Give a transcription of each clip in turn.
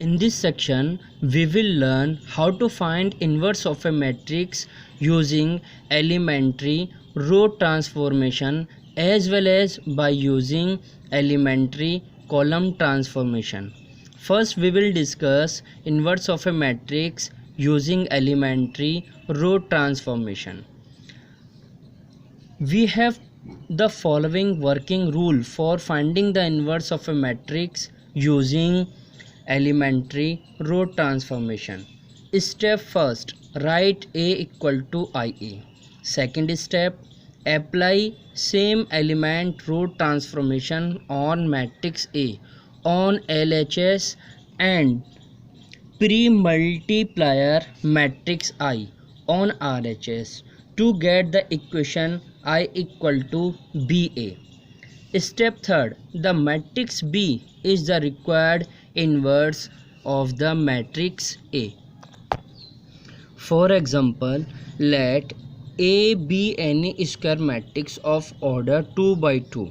In this section, we will learn how to find inverse of a matrix using elementary row transformation as well as by using elementary column transformation. First, we will discuss inverse of a matrix using elementary row transformation. We have the following working rule for finding the inverse of a matrix using elementary row transformation. Step first, write A equal to IA. Second step, apply same element row transformation on matrix A on LHS and pre-multiplier matrix I on RHS to get the equation I equal to BA. Step third, the matrix B is the required inverse of the matrix A. For example, let A be any square matrix of order 2 by 2.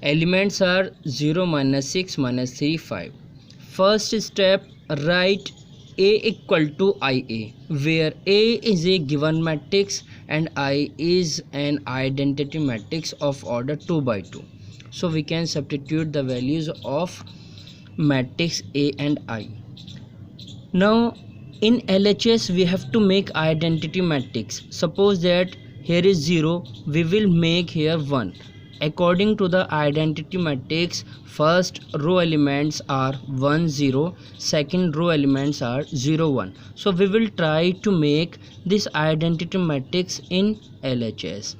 Elements are 0, -6, -3, 5. First step, write A equal to IA, where A is a given matrix and I is an identity matrix of order 2 by 2. So we can substitute the values of matrix A and I. Now in LHS we have to make identity matrix. Suppose that here is 0, we will make here 1. According to the identity matrix, first row elements are 1 0, second row elements are 0 1. So we will try to make this identity matrix in LHS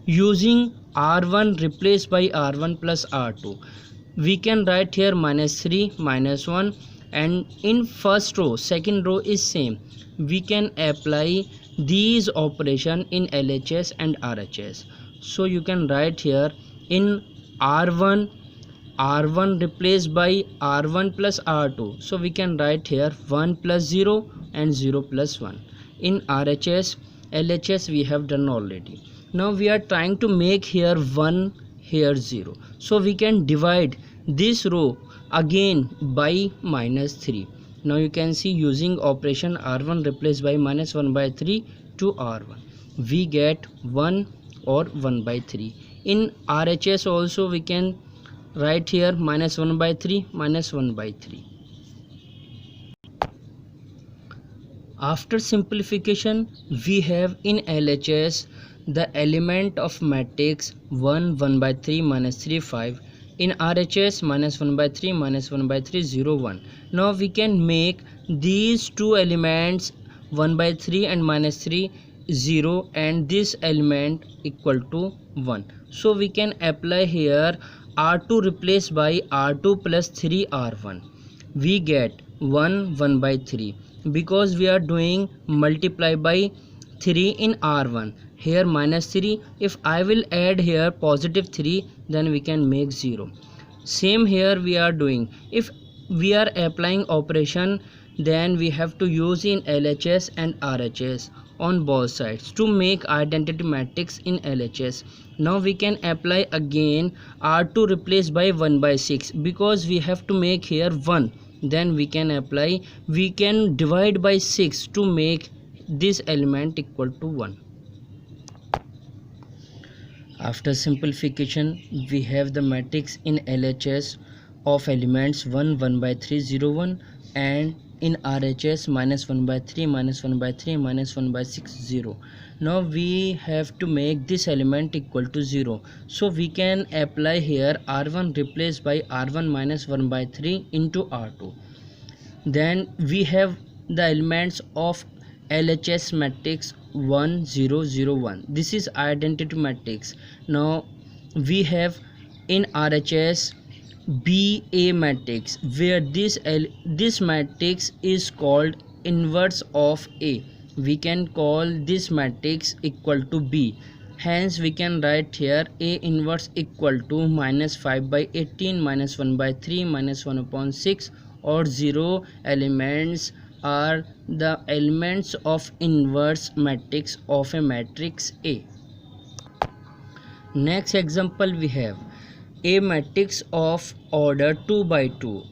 using R1 replaced by R1 plus R2. We can write here -3 -1, and in first row second row is same. We can apply these operation in LHS and RHS. So you can write here in R1 replaced by R1 plus R2. So we can write here 1 plus 0 and 0 plus 1. In RHS, LHS we have done already. Now we are trying to make here 1, here 0. So we can divide this row again by -3. Now you can see using operation R1 replaced by -1 by 3 to R1. We get 1 or 1 by 3. In RHS also we can write here -1 by 3 -1 by 3. After simplification, we have in LHS the element of matrix 1 1 by 3 -3 5. In RHS -1 by 3 -1 by 3 0 1. Now we can make these two elements 1 by 3 and -3 0 and this element equal to 1. So we can apply here R2 replaced by R2 plus 3 R1. We get 1 1 by 3 because we are doing multiply by 3 in R1. Here -3, if I will add here positive 3, then we can make 0. Same here we are doing. If we are applying operation, then we have to use in LHS and RHS on both sides to make identity matrix in LHS. Now we can apply again R2 replaced by 1 by 6 because we have to make here 1. Then we can apply, we can divide by 6 to make this element equal to 1. After simplification, we have the matrix in LHS of elements 1 1 by 3 0 1 and in RHS -1 by 3 -1 by 3 -1 by 6 0. Now we have to make this element equal to 0. So we can apply here R1 replaced by R1 -1 by 3 into R2. Then we have the elements of LHS matrix 1 0 0 1. This is identity matrix. Now we have in RHS BA matrix, where this matrix is called inverse of A. We can call this matrix equal to B. Hence we can write here A inverse equal to -5 by 18 -1 by 3 -1 upon 6, or 0 elements are the elements of inverse matrix of a matrix A. Next example we have a matrix of order 2 by 2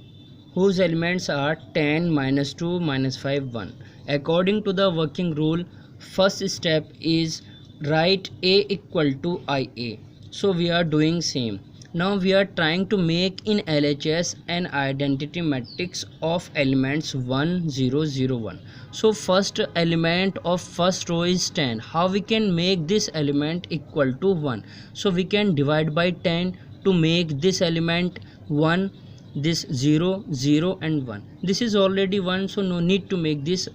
whose elements are 10, minus 2, minus 5, 1. According to the working rule, first step is write A equal to IA. So we are doing same. Now we are trying to make in LHS an identity matrix of elements 1, 0, 0, 1. So first element of first row is 10. How we can make this element equal to 1? So we can divide by 10 to make this element 1, this 0, 0 and 1. This is already 1, so no need to make this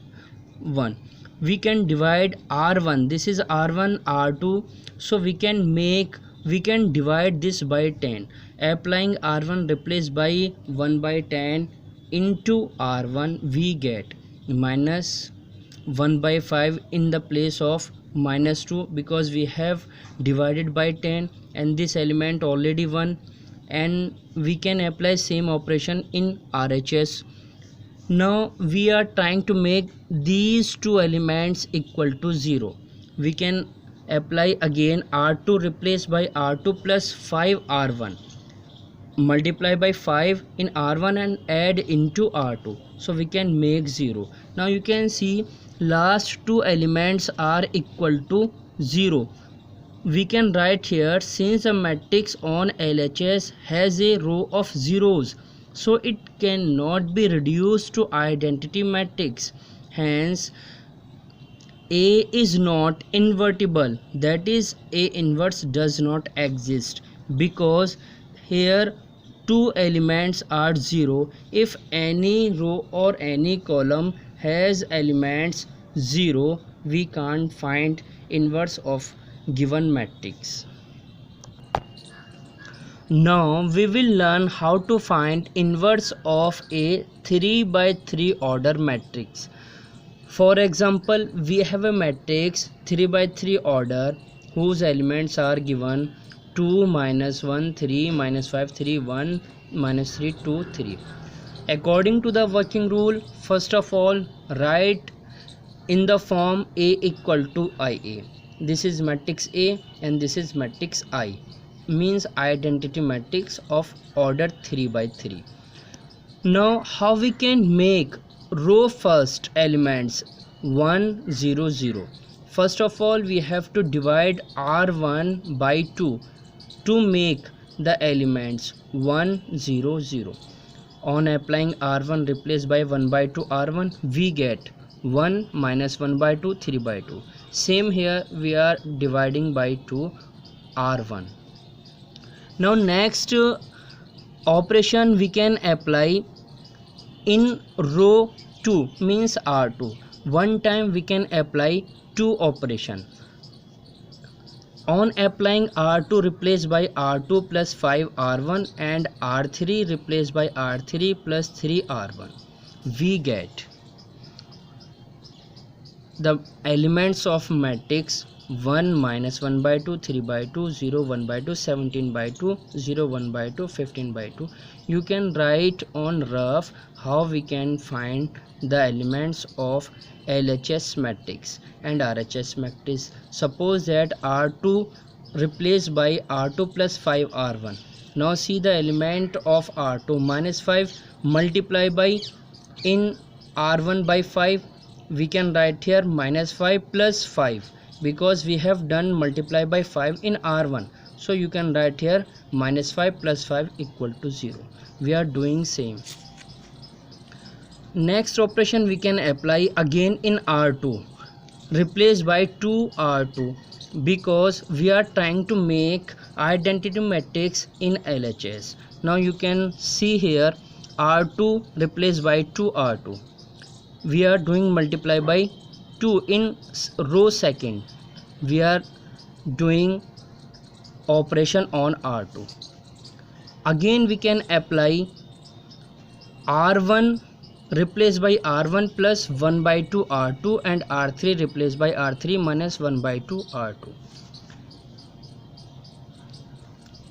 1. We can divide R1. This is R1, R2. So we can divide this by 10. Applying R1 replaced by 1 by 10 into R1, we get minus 1 by 5 in the place of minus 2, because we have divided by 10 and this element already 1, and we can apply same operation in RHS. Now we are trying to make these two elements equal to 0. We can apply again R2 replaced by R2 plus 5 R1, multiply by 5 in R1 and add into R2, so we can make 0. Now you can see last two elements are equal to 0. We can write here, since a matrix on LHS has a row of zeros, so it cannot be reduced to identity matrix. Hence A is not invertible, that is A inverse does not exist, because here two elements are 0. If any row or any column has elements 0, we can't find inverse of given matrix. Now we will learn how to find inverse of a 3 by 3 order matrix. For example, we have a matrix 3 by 3 order whose elements are given 2, minus 1, 3, minus 5, 3, 1, minus 3, 2, 3. According to the working rule, first of all, write in the form A equal to IA. This is matrix A and this is matrix I, means identity matrix of order 3 by 3. Now how we can make row first elements 1, 0, 0? First of all, we have to divide R1 by 2 to make the elements 1, 0, 0. On applying R1 replaced by 1 by 2 R1, we get 1 minus 1 by 2, 3 by 2. Same here, we are dividing by 2 R1. Now next operation we can apply in row 2, means R2. One time we can apply two operation. On applying R2 replaced by R2 plus 5 R1 and R3 replaced by R3 plus 3 R1, we get the elements of matrix 1 minus 1 by 2, 3 by 2, 0 1 by 2, 17 by 2, 0 1 by 2, 15 by 2. You can write on rough how we can find the elements of LHS matrix and RHS matrix. Suppose that R2 replaced by R2 plus 5 R1. Now see the element of R2 minus 5 multiply by in R1 by 5. We can write here minus 5 plus 5, because we have done multiply by 5 in R1. So you can write here minus 5 plus 5 equal to 0. We are doing same. Next operation we can apply again in R2 replaced by 2 R2, because we are trying to make identity matrix in LHS. Now you can see here R2 replaced by 2 R2. We are doing multiply by 2 in row second. We are doing operation on R2. Again we can apply R1 replaced by R1 plus 1 by 2 R2 and R3 replaced by R3 minus 1 by 2 R2.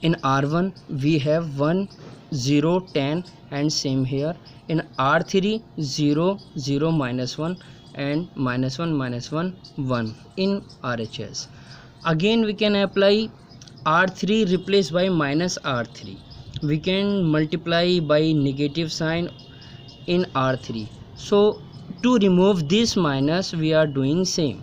In R1 we have 1, 0, 10 and same here. In R3 0, 0, minus 1 and minus 1, minus 1, 1 in RHS. Again we can apply R3 replaced by minus R3. We can multiply by negative sign in R3. So to remove this minus, we are doing same.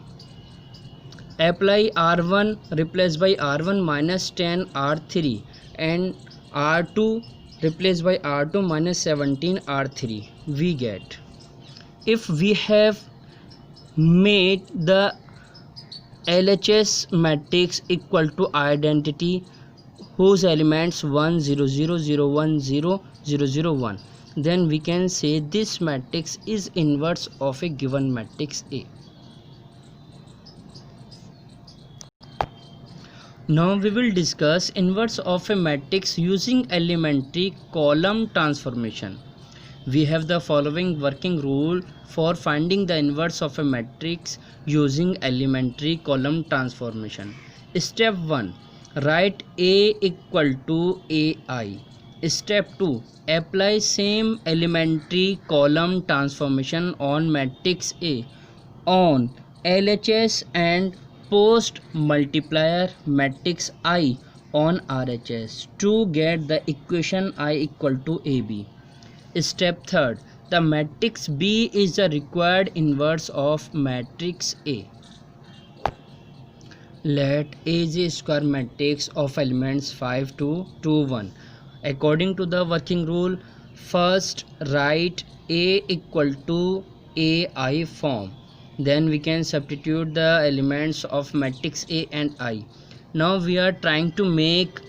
Apply R1 replaced by R1 minus 10 R3 and R2 replaced by R2 minus 17 R3. We get, if we have made the LHS matrix equal to identity whose elements 1 0 0 0 1 0 0 0 1, then we can say this matrix is inverse of a given matrix A. Now we will discuss inverse of a matrix using elementary column transformation. We have the following working rule for finding the inverse of a matrix using elementary column transformation. Step 1. Write A equal to AI. Step 2. Apply same elementary column transformation on matrix A on LHS and post multiplier matrix I on RHS to get the equation I equal to AB. Step 3. The matrix B is the required inverse of matrix A. Let A is a square matrix of elements 5 2 2 1. According to the working rule, first write A equal to AI form. Then we can substitute the elements of matrix A and I. Now we are trying to make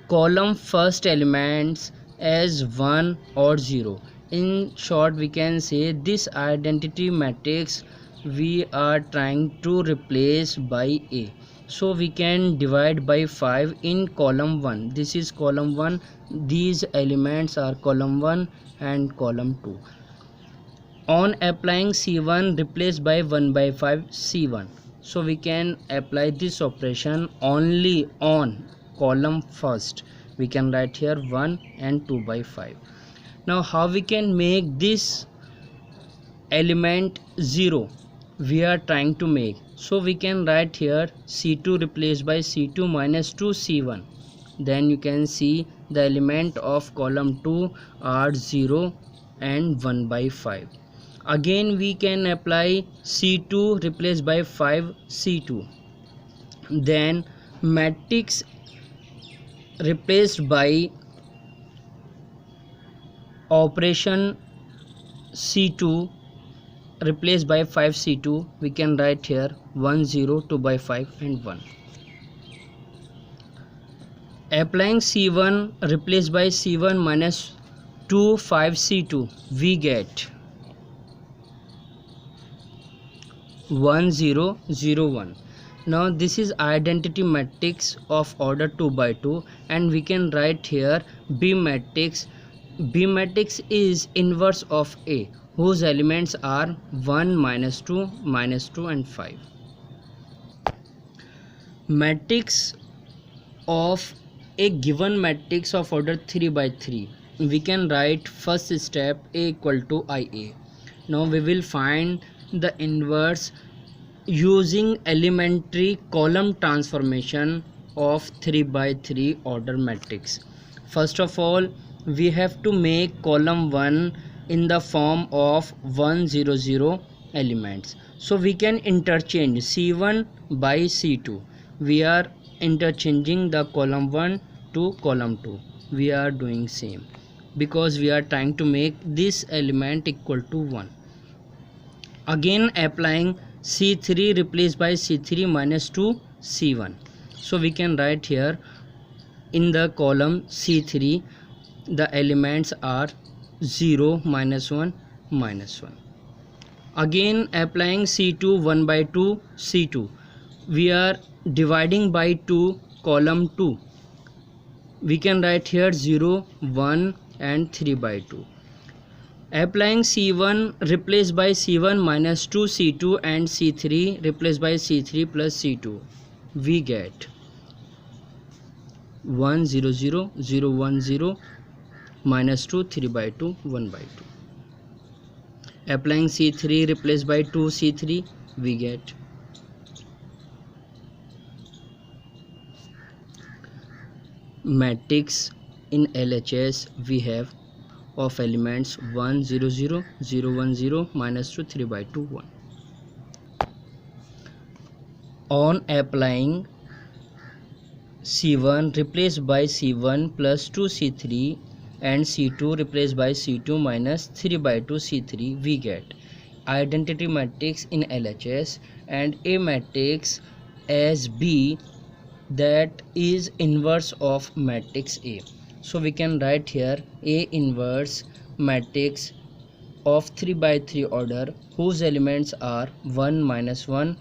column first elements as 1 or 0. In short, we can say this identity matrix we are trying to replace by A. So we can divide by 5 in column 1. This is column 1. These elements are column 1 and column 2. On applying C1, replace by 1 by 5 C1. So we can apply this operation only on column first. We can write here 1 and 2 by 5. Now how we can make this element 0 we are trying to make? So we can write here C2 replaced by C2 minus 2 C1. Then you can see the element of column 2 are 0 and 1 by 5. Again we can apply C2 replaced by 5 C2. Then matrix replaced by operation C2 replaced by 5 C2, we can write here 1 0 2 by 5 and 1. Applying C1 replaced by C1 minus 2 5 C2, we get 1 0 0 1. Now this is identity matrix of order 2 by 2 and we can write here B matrix. B matrix is inverse of A whose elements are 1 minus 2 and 5. Matrix of a given matrix of order 3 by 3, we can write first step A equal to IA. Now we will find the inverse using elementary column transformation of 3 by 3 order matrix. First of all, we have to make column 1 in the form of 1 0 0 elements. So we can interchange C1 by C2. We are interchanging the column 1 to column 2. We are doing same because we are trying to make this element equal to 1. Again applying C3 replaced by C3 minus 2 C1. So we can write here in the column C3 the elements are 0 minus 1 minus 1. Again applying C2 1 by 2 C2. We are dividing by 2 column 2. We can write here 0 1 and 3 by 2. Applying C1 replaced by C1 minus 2 C2 and C3 replaced by C3 plus C2, we get 1 0 0 0 1 0 minus 2 3 by 2 1 by 2. Applying C3 replaced by 2 C3, we get matrix in LHS. We have of elements 1 0 0 0 1 0 minus 2 3 by 2 1. On applying C1 replaced by C1 plus 2C3 and C2 replaced by C2 minus 3 by 2 C3, we get identity matrix in LHS and a matrix as B that is inverse of matrix A. So we can write here A inverse matrix of 3 by 3 order whose elements are 1 minus 1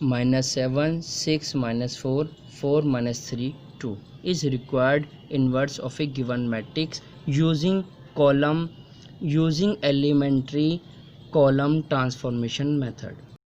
minus 7 6 minus 4 4 minus 3 2 is required inverse of a given matrix using elementary column transformation method.